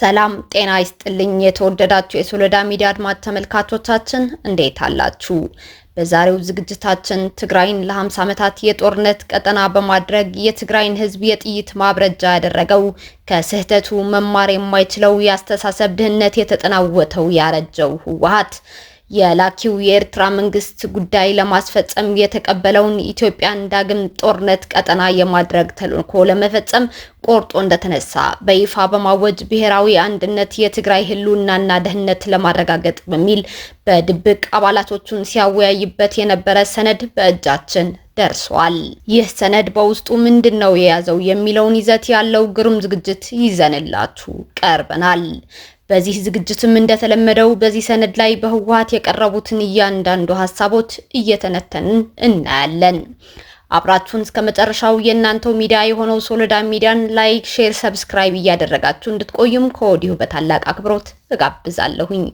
ሰላም ጤና ይስጥልኝ። የተወደዳችሁ የሶሎዳ ሚዲያ አድማጭ ተመልካቾቻችን እንዴት አላችሁ? በዛሬው ዝግጅታችን ትግራይን ለ50 ዓመታት የጦርነት ቀጠና በማድረግ የትግራይን ሕዝብ የጥይት ማብረጃ ያደረገው ከስህተቱ መማር የማይችለው የአስተሳሰብ ድህነት የተጠናወተው ያረጀው ህወሓት የላኪው የኤርትራ መንግስት ጉዳይ ለማስፈጸም የተቀበለውን ኢትዮጵያን ዳግም ጦርነት ቀጠና የማድረግ ተልዕኮ ለመፈጸም ቆርጦ እንደተነሳ በይፋ በማወጅ ብሔራዊ አንድነት የትግራይ ህልውናና ደህንነት ለማረጋገጥ በሚል በድብቅ አባላቶቹን ሲያወያይበት የነበረ ሰነድ በእጃችን ደርሷል። ይህ ሰነድ በውስጡ ምንድነው የያዘው የሚለውን ይዘት ያለው ግሩም ዝግጅት ይዘንላችሁ ቀርበናል። በዚህ ዝግጅትም እንደተለመደው በዚህ ሰነድ ላይ በህወሓት የቀረቡትን እያንዳንዱ ሐሳቦች እየተነተንን እናያለን። አብራችሁን እስከ መጨረሻው የእናንተው ሚዲያ የሆነው ሶሎዳ ሚዲያን ላይክ፣ ሼር፣ ሰብስክራይብ እያደረጋችሁ እንድትቆዩም ከወዲሁ በታላቅ አክብሮት እጋብዛለሁኝ።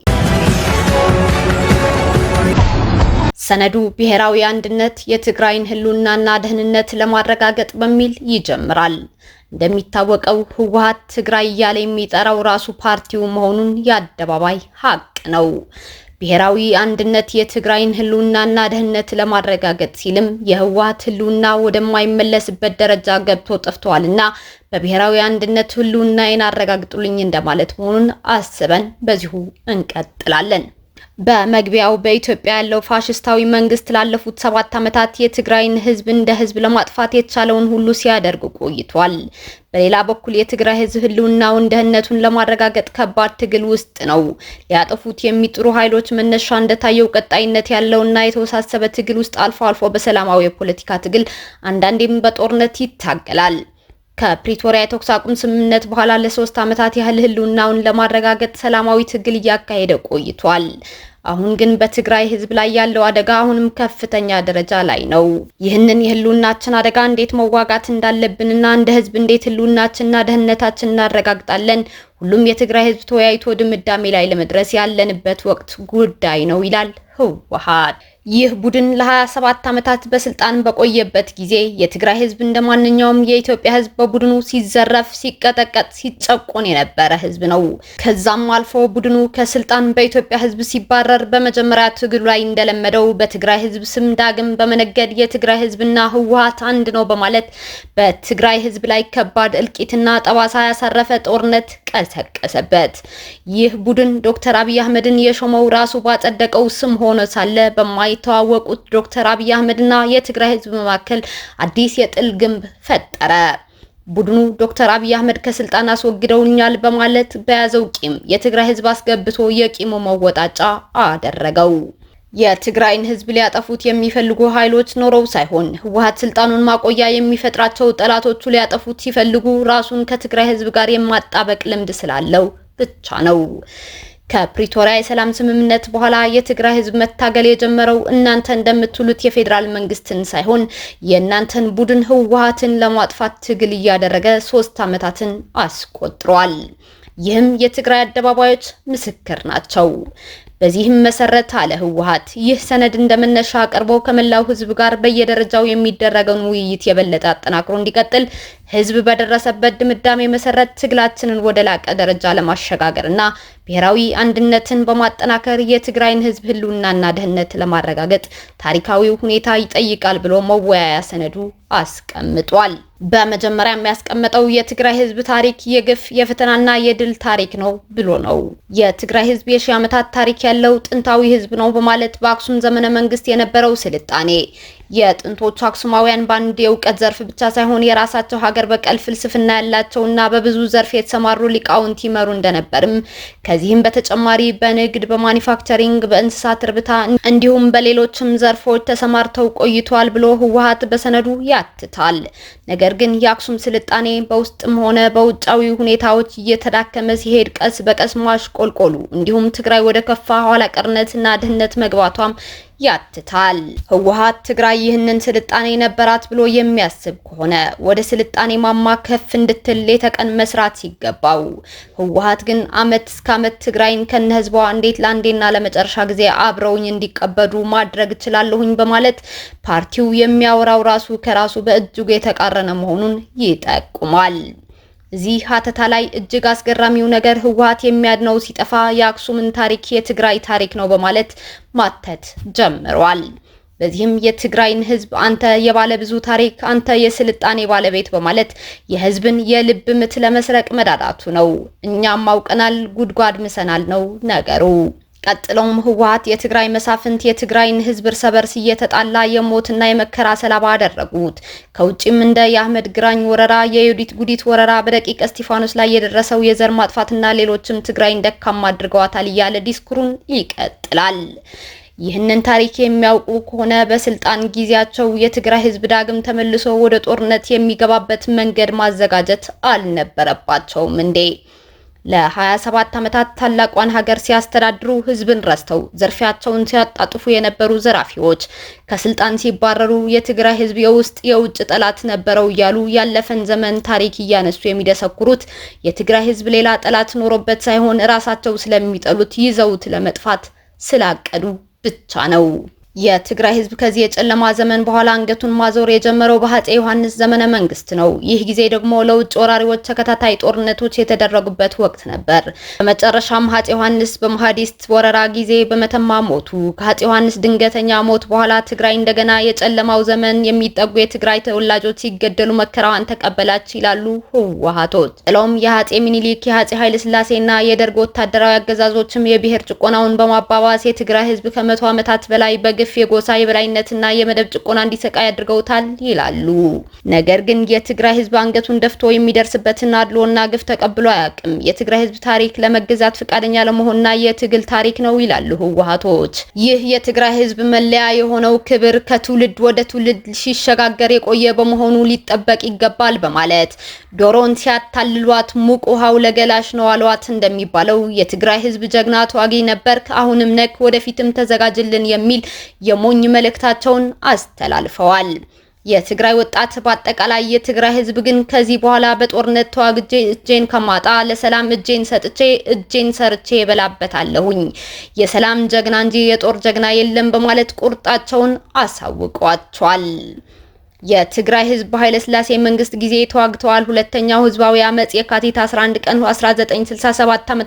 ሰነዱ ብሔራዊ አንድነት የትግራይን ህልውናና ደህንነት ለማረጋገጥ በሚል ይጀምራል። እንደሚታወቀው ህወሓት ትግራይ እያለ የሚጠራው ራሱ ፓርቲው መሆኑን የአደባባይ ሀቅ ነው። ብሔራዊ አንድነት የትግራይን ህልውናና ደህንነት ለማረጋገጥ ሲልም የህወሓት ህልውና ወደማይመለስበት ደረጃ ገብቶ ጠፍቷልና በብሔራዊ አንድነት ህልውናዬን አረጋግጡልኝ እንደማለት መሆኑን አስበን በዚሁ እንቀጥላለን። በመግቢያው በኢትዮጵያ ያለው ፋሽስታዊ መንግስት ላለፉት 7 ዓመታት የትግራይን ህዝብ እንደ ህዝብ ለማጥፋት የተቻለውን ሁሉ ሲያደርግ ቆይቷል። በሌላ በኩል የትግራይ ህዝብ ህልውናውን ደህንነቱን ለማረጋገጥ ከባድ ትግል ውስጥ ነው። ሊያጠፉት የሚጥሩ ኃይሎች መነሻ እንደታየው ቀጣይነት ያለውና የተወሳሰበ ትግል ውስጥ አልፎ አልፎ በሰላማዊ የፖለቲካ ትግል አንዳንዴም በጦርነት ይታገላል። ከፕሪቶሪያ የተኩስ አቁም ስምምነት በኋላ ለ3 ዓመታት ያህል ህልውናውን ለማረጋገጥ ሰላማዊ ትግል እያካሄደ ቆይቷል። አሁን ግን በትግራይ ህዝብ ላይ ያለው አደጋ አሁንም ከፍተኛ ደረጃ ላይ ነው። ይህንን የህልውናችን አደጋ እንዴት መዋጋት እንዳለብንና እንደ ህዝብ እንዴት ህልውናችንና ደህንነታችንን እናረጋግጣለን፣ ሁሉም የትግራይ ህዝብ ተወያይቶ ድምዳሜ ላይ ለመድረስ ያለንበት ወቅት ጉዳይ ነው ይላል ህወሓት። ይህ ቡድን ለ27 ዓመታት በስልጣን በቆየበት ጊዜ የትግራይ ህዝብ እንደማንኛውም የኢትዮጵያ ህዝብ በቡድኑ ሲዘረፍ፣ ሲቀጠቀጥ፣ ሲጨቆን የነበረ ህዝብ ነው። ከዛም አልፎ ቡድኑ ከስልጣን በኢትዮጵያ ህዝብ ሲባረር በመጀመሪያ ትግሉ ላይ እንደለመደው በትግራይ ህዝብ ስም ዳግም በመነገድ የትግራይ ህዝብና ህወሓት አንድ ነው በማለት በትግራይ ህዝብ ላይ ከባድ እልቂትና ጠባሳ ያሳረፈ ጦርነት ቀሰቀሰበት። ይህ ቡድን ዶክተር አብይ አህመድን የሾመው ራሱ ባጸደቀው ስም ሆኖ ሳለ በማይተዋወቁት ዶክተር አብይ አህመድና የትግራይ ህዝብ መካከል አዲስ የጥል ግንብ ፈጠረ። ቡድኑ ዶክተር አብይ አህመድ ከስልጣን አስወግደውኛል በማለት በያዘው ቂም የትግራይ ህዝብ አስገብቶ የቂሙ መወጣጫ አደረገው። የትግራይን ህዝብ ሊያጠፉት የሚፈልጉ ኃይሎች ኖረው ሳይሆን ህወሓት ስልጣኑን ማቆያ የሚፈጥራቸው ጠላቶቹ ሊያጠፉት ሲፈልጉ ራሱን ከትግራይ ህዝብ ጋር የማጣበቅ ልምድ ስላለው ብቻ ነው። ከፕሪቶሪያ የሰላም ስምምነት በኋላ የትግራይ ህዝብ መታገል የጀመረው እናንተ እንደምትሉት የፌዴራል መንግስትን ሳይሆን የእናንተን ቡድን ህወሓትን ለማጥፋት ትግል እያደረገ 3 ዓመታትን አስቆጥሯል። ይህም የትግራይ አደባባዮች ምስክር ናቸው። በዚህም መሰረት አለ ህወሓት ይህ ሰነድ እንደመነሻ አቅርቦ ከመላው ህዝብ ጋር በየደረጃው የሚደረገውን ውይይት የበለጠ አጠናክሮ እንዲቀጥል ህዝብ በደረሰበት ድምዳሜ መሰረት ትግላችንን ወደ ላቀ ደረጃ ለማሸጋገርና ብሔራዊ አንድነትን በማጠናከር የትግራይን ህዝብ ህልውናና ደህንነት ለማረጋገጥ ታሪካዊ ሁኔታ ይጠይቃል ብሎ መወያያ ሰነዱ አስቀምጧል። በመጀመሪያ የሚያስቀምጠው የትግራይ ህዝብ ታሪክ የግፍ የፈተናና የድል ታሪክ ነው ብሎ ነው። የትግራይ ህዝብ የሺህ ዓመታት ታሪክ ያለው ጥንታዊ ህዝብ ነው በማለት በአክሱም ዘመነ መንግስት የነበረው ስልጣኔ የጥንቶቹ አክሱማውያን በአንድ የእውቀት ዘርፍ ብቻ ሳይሆን የራሳቸው ሀገር በቀል ፍልስፍና ያላቸውና በብዙ ዘርፍ የተሰማሩ ሊቃውንት ይመሩ እንደነበርም ከዚህም በተጨማሪ በንግድ፣ በማኒፋክቸሪንግ፣ በእንስሳት እርብታ እንዲሁም በሌሎችም ዘርፎች ተሰማርተው ቆይቷል ብሎ ህወሓት በሰነዱ ያትታል። ነገር ግን የአክሱም ስልጣኔ በውስጥም ሆነ በውጫዊ ሁኔታዎች እየተዳከመ ሲሄድ ቀስ በቀስ ማሽቆልቆሉ እንዲሁም ትግራይ ወደ ከፋ ኋላ ቀርነትና ድህነት መግባቷም ያትታል። ህወሓት ትግራይ ይህንን ስልጣኔ ነበራት ብሎ የሚያስብ ከሆነ ወደ ስልጣኔ ማማ ከፍ እንድትል ሌተቀን መስራት ሲገባው ህወሓት ግን አመት እስከ አመት ትግራይን ከነህዝቧ እንዴት ለአንዴና ለመጨረሻ ጊዜ አብረውኝ እንዲቀበዱ ማድረግ እችላለሁኝ በማለት ፓርቲው የሚያወራው ራሱ ከራሱ በእጅጉ የተቃረነ መሆኑን ይጠቁማል። እዚህ ሀተታ ላይ እጅግ አስገራሚው ነገር ህወሓት የሚያድነው ሲጠፋ የአክሱምን ታሪክ የትግራይ ታሪክ ነው በማለት ማተት ጀምሯል። በዚህም የትግራይን ህዝብ አንተ የባለ ብዙ ታሪክ አንተ የስልጣኔ ባለቤት በማለት የህዝብን የልብ ምት ለመስረቅ መዳዳቱ ነው። እኛም አውቀናል፣ ጉድጓድ ምሰናል ነው ነገሩ። ቀጥሎም ህወሓት የትግራይ መሳፍንት የትግራይን ህዝብ እርስ በርስ እየተጣላ የሞትና የመከራ ሰለባ አደረጉት። ከውጭም እንደ የአህመድ ግራኝ ወረራ፣ የዮዲት ጉዲት ወረራ፣ በደቂቀ እስጢፋኖስ ላይ የደረሰው የዘር ማጥፋትና ሌሎችም ትግራይን ደካማ አድርገዋታል እያለ ዲስኩሩን ይቀጥላል። ይህንን ታሪክ የሚያውቁ ከሆነ በስልጣን ጊዜያቸው የትግራይ ህዝብ ዳግም ተመልሶ ወደ ጦርነት የሚገባበት መንገድ ማዘጋጀት አልነበረባቸውም እንዴ? ለ27 ዓመታት ታላቋን ሀገር ሲያስተዳድሩ ህዝብን ረስተው ዘርፊያቸውን ሲያጣጥፉ የነበሩ ዘራፊዎች ከስልጣን ሲባረሩ የትግራይ ህዝብ የውስጥ የውጭ ጠላት ነበረው እያሉ ያለፈን ዘመን ታሪክ እያነሱ የሚደሰኩሩት የትግራይ ህዝብ ሌላ ጠላት ኖሮበት ሳይሆን ራሳቸው ስለሚጠሉት ይዘውት ለመጥፋት ስላቀዱ ብቻ ነው። የትግራይ ህዝብ ከዚህ የጨለማ ዘመን በኋላ አንገቱን ማዞር የጀመረው በአፄ ዮሐንስ ዘመነ መንግስት ነው። ይህ ጊዜ ደግሞ ለውጭ ወራሪዎች ተከታታይ ጦርነቶች የተደረጉበት ወቅት ነበር። በመጨረሻም አፄ ዮሐንስ በመሐዲስት ወረራ ጊዜ በመተማ ሞቱ። ከአፄ ዮሐንስ ድንገተኛ ሞት በኋላ ትግራይ እንደገና የጨለማው ዘመን የሚጠጉ የትግራይ ተወላጆች ሲገደሉ መከራዋን ተቀበላች ይላሉ ህወሓቶች። ጥሎም የአፄ ሚኒሊክ የአፄ ኃይለ ሥላሴና የደርግ ወታደራዊ አገዛዞችም የብሔር ጭቆናውን በማባባስ የትግራይ ህዝብ ከመቶ ዓመታት በላይ በግፍ የጎሳ የበላይነትና የመደብ ጭቆና እንዲሰቃይ አድርገውታል ይላሉ። ነገር ግን የትግራይ ህዝብ አንገቱን ደፍቶ የሚደርስበትን አድሎና ግፍ ተቀብሎ አያውቅም። የትግራይ ህዝብ ታሪክ ለመገዛት ፈቃደኛ ለመሆንና የትግል ታሪክ ነው ይላሉ ህወሓቶች። ይህ የትግራይ ህዝብ መለያ የሆነው ክብር ከትውልድ ወደ ትውልድ ሲሸጋገር የቆየ በመሆኑ ሊጠበቅ ይገባል በማለት ዶሮን ሲያታልሏት ሙቅ ውሃው ለገላሽ ነው አሏት እንደሚባለው የትግራይ ህዝብ ጀግና ተዋጊ ነበር፣ አሁንም ነክ ወደፊትም ተዘጋጅልን የሚል የሞኝ መልእክታቸውን አስተላልፈዋል። የትግራይ ወጣት በአጠቃላይ የትግራይ ህዝብ ግን ከዚህ በኋላ በጦርነት ተዋግጄ እጄን ከማጣ ለሰላም እጄን ሰጥቼ እጄን ሰርቼ በላበታለሁኝ፣ የሰላም ጀግና እንጂ የጦር ጀግና የለም በማለት ቁርጣቸውን አሳውቀዋቸዋል። የትግራይ ህዝብ በኃይለ ሥላሴ መንግስት ጊዜ ተዋግተዋል። ሁለተኛው ህዝባዊ አመጽ የካቲት 11 ቀን 1967 ዓ.ም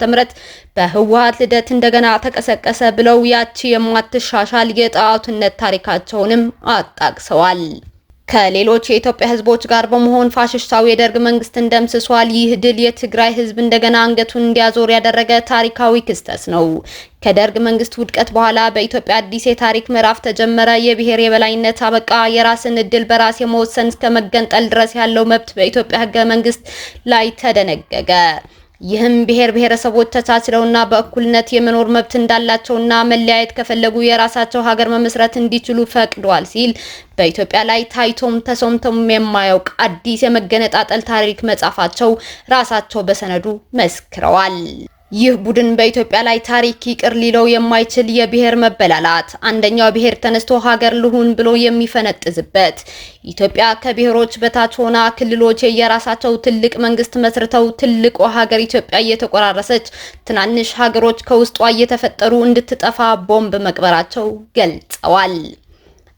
በህወሓት ልደት እንደገና ተቀሰቀሰ ብለው ያቺ የማትሻሻል የጣዖትነት ታሪካቸውንም አጣቅሰዋል። ከሌሎች የኢትዮጵያ ህዝቦች ጋር በመሆን ፋሽስታዊ የደርግ መንግስትን ደምስሷል። ይህ ድል የትግራይ ህዝብ እንደገና አንገቱን እንዲያዞር ያደረገ ታሪካዊ ክስተት ነው። ከደርግ መንግስት ውድቀት በኋላ በኢትዮጵያ አዲስ የታሪክ ምዕራፍ ተጀመረ። የብሔር የበላይነት አበቃ። የራስን እድል በራስ የመወሰን እስከ መገንጠል ድረስ ያለው መብት በኢትዮጵያ ህገ መንግስት ላይ ተደነገገ። ይህም ብሔር ብሔረሰቦች ተቻችለውና በእኩልነት የመኖር መብት እንዳላቸውና መለያየት ከፈለጉ የራሳቸው ሀገር መመስረት እንዲችሉ ፈቅዷል ሲል በኢትዮጵያ ላይ ታይቶም ተሰምቶም የማያውቅ አዲስ የመገነጣጠል ታሪክ መጻፋቸው ራሳቸው በሰነዱ መስክረዋል። ይህ ቡድን በኢትዮጵያ ላይ ታሪክ ይቅር ሊለው የማይችል የብሔር መበላላት፣ አንደኛው ብሔር ተነስቶ ሀገር ልሁን ብሎ የሚፈነጥዝበት፣ ኢትዮጵያ ከብሔሮች በታች ሆና ክልሎች የራሳቸው ትልቅ መንግስት መስርተው ትልቋ ሀገር ኢትዮጵያ እየተቆራረሰች ትናንሽ ሀገሮች ከውስጧ እየተፈጠሩ እንድትጠፋ ቦምብ መቅበራቸው ገልጸዋል።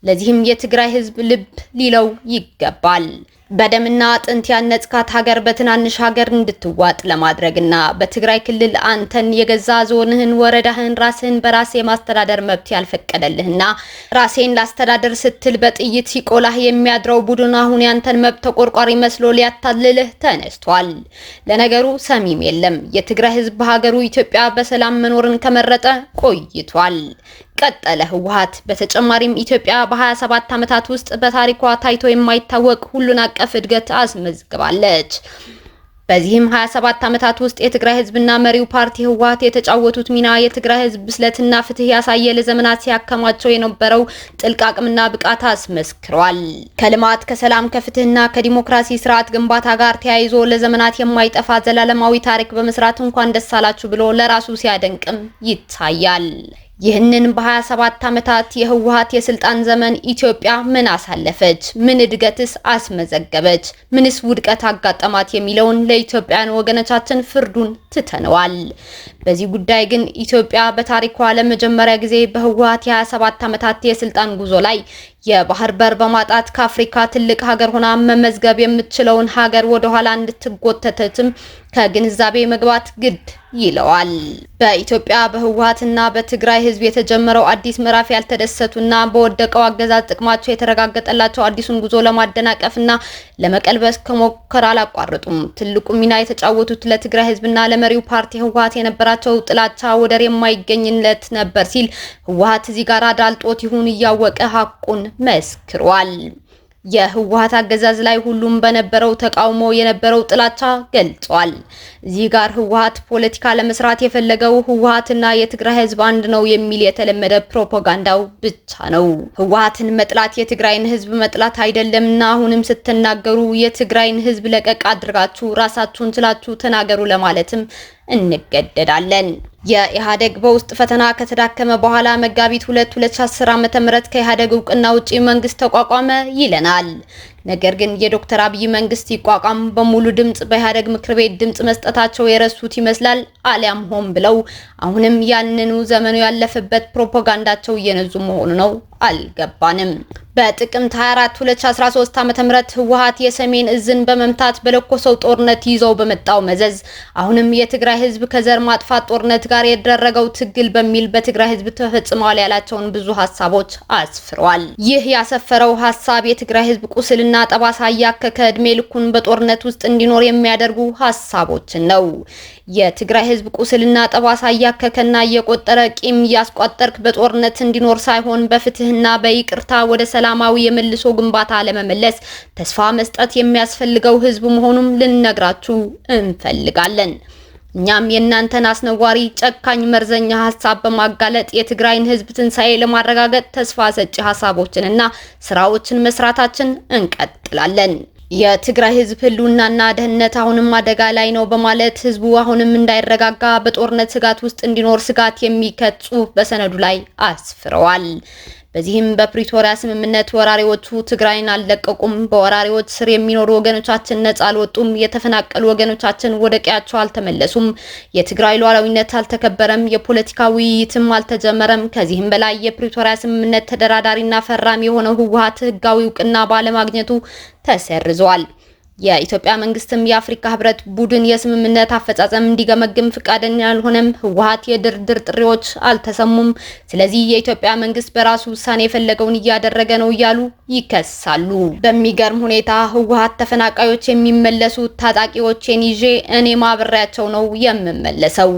ለዚህም የትግራይ ህዝብ ልብ ሊለው ይገባል። በደምና አጥንት ያነጽካት ሀገር በትናንሽ ሀገር እንድትዋጥ ለማድረግና በትግራይ ክልል አንተን የገዛ ዞንህን ወረዳህን ራስህን በራስ የማስተዳደር መብት ያልፈቀደልህና ራሴን ላስተዳደር ስትል በጥይት ሲቆላህ የሚያድረው ቡድን አሁን ያንተን መብት ተቆርቋሪ መስሎ ሊያታልልህ ተነስቷል። ለነገሩ ሰሚም የለም። የትግራይ ህዝብ በሀገሩ ኢትዮጵያ በሰላም መኖርን ከመረጠ ቆይቷል። ቀጠለ ህወሓት። በተጨማሪም ኢትዮጵያ በ27 ዓመታት ውስጥ በታሪኳ ታይቶ የማይታወቅ ሁሉን አቀፍ እድገት አስመዝግባለች። በዚህም 27 ዓመታት ውስጥ የትግራይ ህዝብና መሪው ፓርቲ ህወሓት የተጫወቱት ሚና የትግራይ ህዝብ ብስለትና ፍትህ ያሳየ ለዘመናት ሲያከማቸው የነበረው ጥልቅ አቅምና ብቃት አስመስክሯል። ከልማት ከሰላም ከፍትህና ከዲሞክራሲ ስርዓት ግንባታ ጋር ተያይዞ ለዘመናት የማይጠፋ ዘላለማዊ ታሪክ በመስራት እንኳን ደስ አላችሁ ብሎ ለራሱ ሲያደንቅም ይታያል። ይህንን በ27 ዓመታት የህወሓት የስልጣን ዘመን ኢትዮጵያ ምን አሳለፈች? ምን እድገትስ አስመዘገበች? ምንስ ውድቀት አጋጠማት? የሚለውን ለኢትዮጵያን ወገኖቻችን ፍርዱን ትተነዋል። በዚህ ጉዳይ ግን ኢትዮጵያ በታሪኳ ለመጀመሪያ ጊዜ በህወሓት የ27 ዓመታት የስልጣን ጉዞ ላይ የባህር በር በማጣት ከአፍሪካ ትልቅ ሀገር ሆና መመዝገብ የምትችለውን ሀገር ወደ ኋላ እንድትጎተተትም ከግንዛቤ መግባት ግድ ይለዋል። በኢትዮጵያ በህወሓትና በትግራይ ህዝብ የተጀመረው አዲስ ምዕራፍ ያልተደሰቱና በወደቀው አገዛዝ ጥቅማቸው የተረጋገጠላቸው አዲሱን ጉዞ ለማደናቀፍና ለመቀልበስ ከሞከር አላቋረጡም። ትልቁ ሚና የተጫወቱት ለትግራይ ህዝብና ለመሪው ፓርቲ ህወሓት የነበራቸው ጥላቻ ወደር የማይገኝለት ነበር ሲል ህወሓት እዚህ ጋር አዳልጦት ይሁን እያወቀ ሀቁን መስክሯል። የህወሓት አገዛዝ ላይ ሁሉም በነበረው ተቃውሞ የነበረው ጥላቻ ገልጿል። እዚህ ጋር ህወሓት ፖለቲካ ለመስራት የፈለገው ህወሓትና የትግራይ ህዝብ አንድ ነው የሚል የተለመደ ፕሮፓጋንዳው ብቻ ነው። ህወሓትን መጥላት የትግራይን ህዝብ መጥላት አይደለምና አሁንም ስትናገሩ የትግራይን ህዝብ ለቀቅ አድርጋችሁ ራሳችሁን ችላችሁ ተናገሩ ለማለትም እንገደዳለን። የኢህአዴግ በውስጥ ፈተና ከተዳከመ በኋላ መጋቢት 2 2010 ዓ.ም ከኢህአዴግ እውቅና ውጪ መንግስት ተቋቋመ ይለናል። ነገር ግን የዶክተር አብይ መንግስት ይቋቋም በሙሉ ድምጽ በኢህአዴግ ምክር ቤት ድምጽ መስጠታቸው የረሱት ይመስላል። አሊያም ሆን ብለው አሁንም ያንኑ ዘመኑ ያለፈበት ፕሮፓጋንዳቸው እየነዙ መሆኑ ነው። አልገባንም። በጥቅምት 24 2013 ዓ.ም ህወሓት የሰሜን እዝን በመምታት በለኮሰው ጦርነት ይዘው በመጣው መዘዝ አሁንም የትግራይ ህዝብ ከዘር ማጥፋት ጦርነት ጋር የደረገው ትግል በሚል በትግራይ ህዝብ ተፈጽመዋል ያላቸውን ብዙ ሐሳቦች አስፍሯል። ይህ ያሰፈረው ሐሳብ የትግራይ ህዝብ ቁስልና ጠባሳ ያከከ እድሜ ልኩን በጦርነት ውስጥ እንዲኖር የሚያደርጉ ሐሳቦችን ነው። የትግራይ ህዝብ ቁስልና ጠባሳ ያከከና የቆጠረ ቂም ያስቆጠርክ በጦርነት እንዲኖር ሳይሆን በፍትህና በይቅርታ ወደ ሰላማዊ የመልሶ ግንባታ ለመመለስ ተስፋ መስጠት የሚያስፈልገው ህዝብ መሆኑን ልንነግራችሁ እንፈልጋለን። እኛም የእናንተን አስነዋሪ ጨካኝ መርዘኛ ሐሳብ በማጋለጥ የትግራይን ህዝብ ትንሳኤ ለማረጋገጥ ተስፋ ሰጪ ሐሳቦችንና ስራዎችን መስራታችን እንቀጥላለን። የትግራይ ህዝብ ህልውናና ደህንነት አሁንም አደጋ ላይ ነው በማለት ህዝቡ አሁንም እንዳይረጋጋ በጦርነት ስጋት ውስጥ እንዲኖር ስጋት የሚከት ጽሑፍ በሰነዱ ላይ አስፍረዋል። በዚህም በፕሪቶሪያ ስምምነት ወራሪዎቹ ትግራይን አልለቀቁም፣ በወራሪዎች ስር የሚኖሩ ወገኖቻችን ነጻ አልወጡም፣ የተፈናቀሉ ወገኖቻችን ወደ ቀያቸው አልተመለሱም፣ የትግራይ ሉዓላዊነት አልተከበረም፣ የፖለቲካ ውይይትም አልተጀመረም። ከዚህም በላይ የፕሪቶሪያ ስምምነት ተደራዳሪና ፈራሚ የሆነው ህወሓት ህጋዊ እውቅና ባለማግኘቱ ተሰርዟል። የኢትዮጵያ መንግስትም የአፍሪካ ህብረት ቡድን የስምምነት አፈጻጸም እንዲገመግም ፍቃደኛ ያልሆነም፣ ህወሓት የድርድር ጥሪዎች አልተሰሙም፣ ስለዚህ የኢትዮጵያ መንግስት በራሱ ውሳኔ የፈለገውን እያደረገ ነው እያሉ ይከሳሉ። በሚገርም ሁኔታ ህወሓት ተፈናቃዮች የሚመለሱ ታጣቂዎችን ይዤ እኔ ማብሬያቸው ነው የምመለሰው፣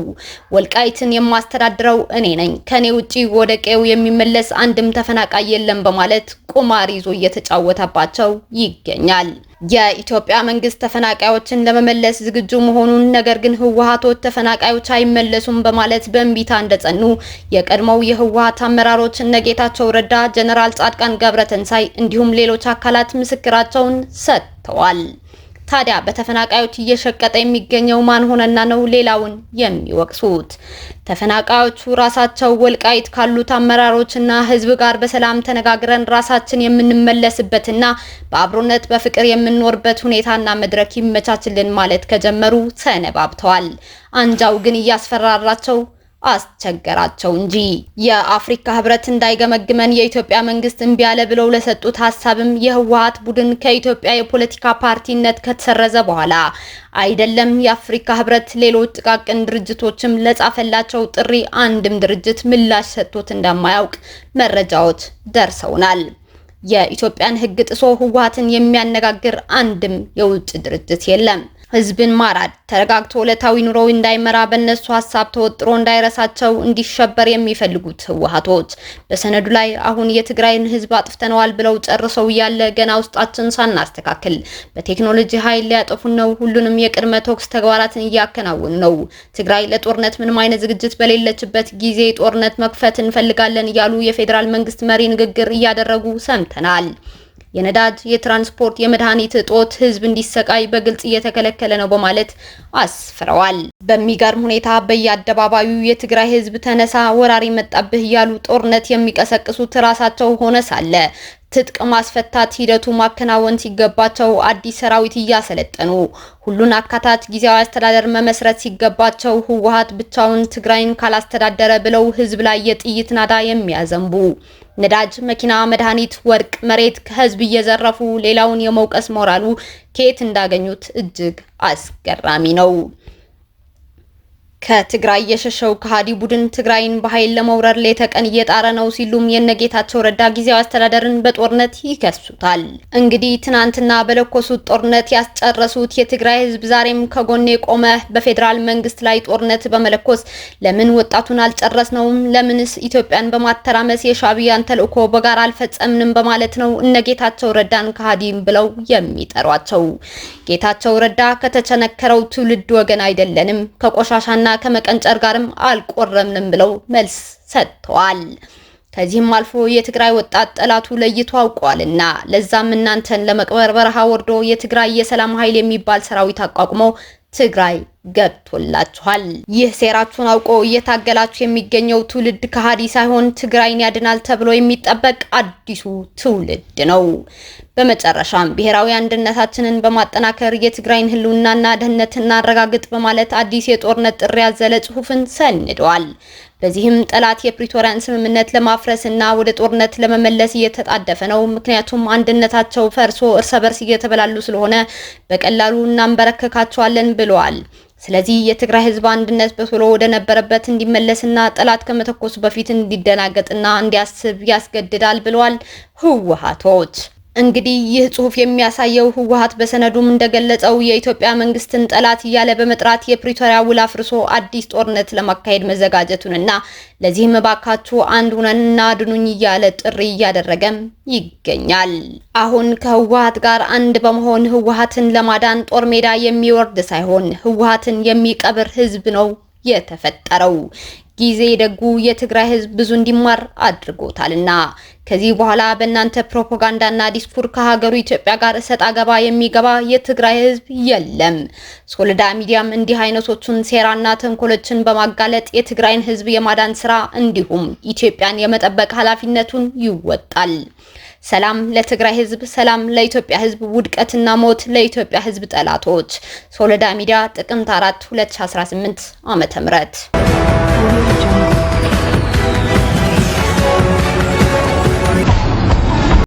ወልቃይትን የማስተዳድረው እኔ ነኝ፣ ከኔ ውጪ ወደ ቀዬው የሚመለስ አንድም ተፈናቃይ የለም በማለት ቁማር ይዞ እየተጫወተባቸው ይገኛል። የኢትዮጵያ መንግስት ተፈናቃዮችን ለመመለስ ዝግጁ መሆኑን፣ ነገር ግን ህወሓቶች ተፈናቃዮች አይመለሱም በማለት በእንቢታ እንደጸኑ የቀድሞው የህወሓት አመራሮች እነ ጌታቸው ረዳ፣ ጀነራል ጻድቃን ገብረተንሳይ እንዲሁም ሌሎች አካላት ምስክራቸውን ሰጥተዋል። ታዲያ በተፈናቃዮች እየሸቀጠ የሚገኘው ማን ሆነና ነው ሌላውን የሚወቅሱት? ተፈናቃዮቹ ራሳቸው ወልቃይት ካሉት አመራሮችና ህዝብ ጋር በሰላም ተነጋግረን ራሳችን የምንመለስበትና በአብሮነት በፍቅር የምንኖርበት ሁኔታና መድረክ ይመቻችልን ማለት ከጀመሩ ሰነባብተዋል። አንጃው ግን እያስፈራራቸው አስቸገራቸው እንጂ። የአፍሪካ ህብረት እንዳይገመግመን የኢትዮጵያ መንግስት እምቢ አለ ብለው ለሰጡት ሐሳብም የህወሓት ቡድን ከኢትዮጵያ የፖለቲካ ፓርቲነት ከተሰረዘ በኋላ አይደለም የአፍሪካ ህብረት ሌሎች ጥቃቅን ድርጅቶችም ለጻፈላቸው ጥሪ አንድም ድርጅት ምላሽ ሰጥቶት እንደማያውቅ መረጃዎች ደርሰውናል። የኢትዮጵያን ህግ ጥሶ ህወሓትን የሚያነጋግር አንድም የውጭ ድርጅት የለም። ህዝብን ማራድ ተረጋግቶ ዕለታዊ ኑሮ እንዳይመራ በእነሱ ሐሳብ ተወጥሮ እንዳይረሳቸው እንዲሸበር የሚፈልጉት ህወሓቶች በሰነዱ ላይ አሁን የትግራይን ህዝብ አጥፍተነዋል ብለው ጨርሰው ያለ ገና ውስጣችን ሳናስተካክል በቴክኖሎጂ ኃይል ሊያጠፉን ነው፣ ሁሉንም የቅድመ ቶክስ ተግባራትን እያከናወኑ ነው፣ ትግራይ ለጦርነት ምንም አይነት ዝግጅት በሌለችበት ጊዜ ጦርነት መክፈት እንፈልጋለን እያሉ የፌዴራል መንግስት መሪ ንግግር እያደረጉ ሰምተናል። የነዳጅ፣ የትራንስፖርት፣ የመድኃኒት እጦት ህዝብ እንዲሰቃይ በግልጽ እየተከለከለ ነው በማለት አስፍረዋል። በሚገርም ሁኔታ በየአደባባዩ የትግራይ ህዝብ ተነሳ፣ ወራሪ መጣብህ እያሉ ጦርነት የሚቀሰቅሱት ራሳቸው ሆነ ሳለ ትጥቅ ማስፈታት ሂደቱ ማከናወን ሲገባቸው አዲስ ሰራዊት እያሰለጠኑ ሁሉን አካታች ጊዜያዊ አስተዳደር መመስረት ሲገባቸው ህወሓት ብቻውን ትግራይን ካላስተዳደረ ብለው ህዝብ ላይ የጥይት ናዳ የሚያዘንቡ ነዳጅ፣ መኪና፣ መድኃኒት፣ ወርቅ፣ መሬት ከህዝብ እየዘረፉ ሌላውን የመውቀስ ሞራሉ ከየት እንዳገኙት እጅግ አስገራሚ ነው። ከትግራይ የሸሸው ከሃዲ ቡድን ትግራይን በኃይል ለመውረር ለተቀን እየጣረ ነው ሲሉም የነጌታቸው ረዳ ጊዜያዊ አስተዳደርን በጦርነት ይከሱታል። እንግዲህ ትናንትና በለኮሱት ጦርነት ያስጨረሱት የትግራይ ህዝብ ዛሬም ከጎኔ ቆመ በፌዴራል መንግስት ላይ ጦርነት በመለኮስ ለምን ወጣቱን አልጨረስነውም? ለምንስ ኢትዮጵያን በማተራመስ የሻዕቢያን ተልእኮ በጋራ አልፈጸምንም? በማለት ነው እነጌታቸው ረዳን ከሃዲም ብለው የሚጠሯቸው። ጌታቸው ረዳ ከተቸነከረው ትውልድ ወገን አይደለንም ከቆሻሻና ከመቀንጨር ጋርም አልቆረምንም ብለው መልስ ሰጥተዋል። ከዚህም አልፎ የትግራይ ወጣት ጠላቱ ለይቶ አውቋልና ለዛም እናንተን ለመቅበር በረሃ ወርዶ የትግራይ የሰላም ኃይል የሚባል ሰራዊት አቋቁሞ ትግራይ ገብቶላችኋል። ይህ ሴራችሁን አውቆ እየታገላችሁ የሚገኘው ትውልድ ከሃዲ ሳይሆን ትግራይን ያድናል ተብሎ የሚጠበቅ አዲሱ ትውልድ ነው። በመጨረሻም ብሔራዊ አንድነታችንን በማጠናከር የትግራይን ህልውናና ደህንነት እናረጋግጥ በማለት አዲስ የጦርነት ጥሪ ያዘለ ጽሑፍን ሰንደዋል። በዚህም ጠላት የፕሪቶሪያን ስምምነት ለማፍረስና ወደ ጦርነት ለመመለስ እየተጣደፈ ነው። ምክንያቱም አንድነታቸው ፈርሶ እርስ በርስ እየተበላሉ ስለሆነ በቀላሉ እናንበረከካቸዋለን ብለዋል። ስለዚህ የትግራይ ህዝብ አንድነት በቶሎ ወደ ነበረበት እንዲመለስና ጠላት ከመተኮሱ በፊት እንዲደናገጥና እንዲያስብ ያስገድዳል ብለዋል ህወሓቶች። እንግዲህ ይህ ጽሑፍ የሚያሳየው ህወሓት በሰነዱም እንደገለጸው የኢትዮጵያ መንግስትን ጠላት እያለ በመጥራት የፕሪቶሪያ ውል አፍርሶ አዲስ ጦርነት ለማካሄድ መዘጋጀቱንና ለዚህም ባካችሁ አንድ ሆነንና አድኑኝ እያለ ጥሪ እያደረገም ይገኛል። አሁን ከህወሓት ጋር አንድ በመሆን ህወሓትን ለማዳን ጦር ሜዳ የሚወርድ ሳይሆን ህወሓትን የሚቀብር ህዝብ ነው የተፈጠረው። ጊዜ ደጉ የትግራይ ህዝብ ብዙ እንዲማር አድርጎታልና ከዚህ በኋላ በእናንተ ፕሮፓጋንዳና ዲስኩር ከሀገሩ ኢትዮጵያ ጋር እሰጥ አገባ የሚገባ የትግራይ ህዝብ የለም። ሶሎዳ ሚዲያም እንዲህ አይነቶቹን ሴራና ተንኮሎችን በማጋለጥ የትግራይን ህዝብ የማዳን ስራ እንዲሁም ኢትዮጵያን የመጠበቅ ኃላፊነቱን ይወጣል። ሰላም ለትግራይ ህዝብ፣ ሰላም ለኢትዮጵያ ህዝብ፣ ውድቀትና ሞት ለኢትዮጵያ ህዝብ ጠላቶች። ሶሎዳ ሚዲያ ጥቅምት 4 2018 ዓ.ም